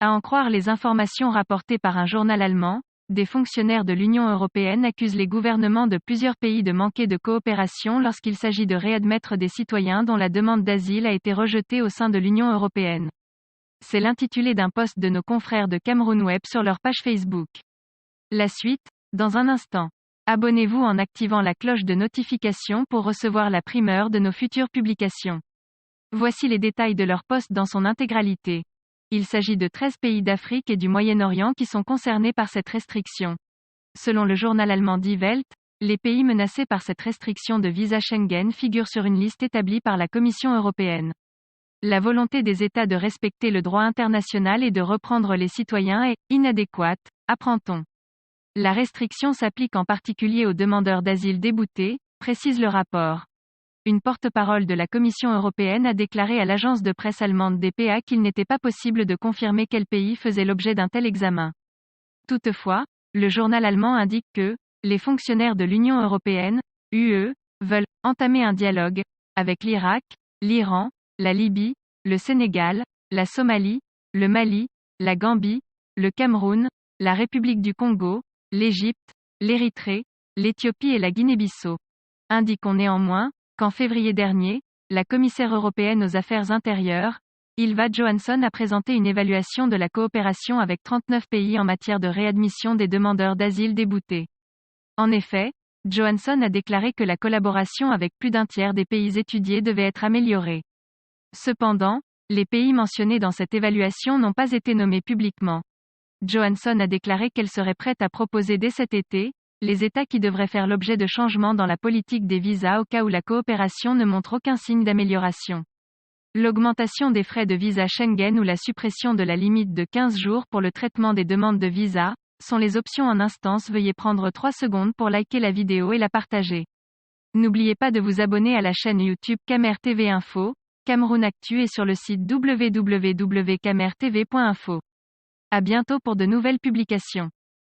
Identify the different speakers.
Speaker 1: À en croire les informations rapportées par un journal allemand, des fonctionnaires de l'Union européenne accusent les gouvernements de plusieurs pays de manquer de coopération lorsqu'il s'agit de réadmettre des citoyens dont la demande d'asile a été rejetée au sein de l'Union européenne. C'est l'intitulé d'un post de nos confrères de Cameroun Web sur leur page Facebook. La suite, dans un instant. Abonnez-vous en activant la cloche de notification pour recevoir la primeur de nos futures publications. Voici les détails de leur post dans son intégralité. Il s'agit de 13 pays d'Afrique et du Moyen-Orient qui sont concernés par cette restriction. Selon le journal allemand Die Welt, les pays menacés par cette restriction de visa Schengen figurent sur une liste établie par la Commission européenne. La volonté des États de respecter le droit international et de reprendre les citoyens est inadéquate, apprend-on. La restriction s'applique en particulier aux demandeurs d'asile déboutés, précise le rapport. Une porte-parole de la Commission européenne a déclaré à l'agence de presse allemande dpa qu'il n'était pas possible de confirmer quel pays faisait l'objet d'un tel examen. Toutefois, le journal allemand indique que les fonctionnaires de l'Union européenne, UE, veulent entamer un dialogue avec l'Irak, l'Iran, la Libye, le Sénégal, la Somalie, le Mali, la Gambie, le Cameroun, la République du Congo, l'Égypte, l'Érythrée, l'Éthiopie et la Guinée-Bissau. Indiquons néanmoins qu'en février dernier, la commissaire européenne aux affaires intérieures, Ylva Johansson a présenté une évaluation de la coopération avec 39 pays en matière de réadmission des demandeurs d'asile déboutés. En effet, Johansson a déclaré que la collaboration avec plus d'un tiers des pays étudiés devait être améliorée. Cependant, les pays mentionnés dans cette évaluation n'ont pas été nommés publiquement. Johansson a déclaré qu'elle serait prête à proposer dès cet été, les États qui devraient faire l'objet de changements dans la politique des visas au cas où la coopération ne montre aucun signe d'amélioration. L'augmentation des frais de visa Schengen ou la suppression de la limite de 15 jours pour le traitement des demandes de visa, sont les options en instance. Veuillez prendre 3 secondes pour liker la vidéo et la partager. N'oubliez pas de vous abonner à la chaîne YouTube Camer TV Info, Cameroun Actu et sur le site www.camertv.info. À bientôt pour de nouvelles publications.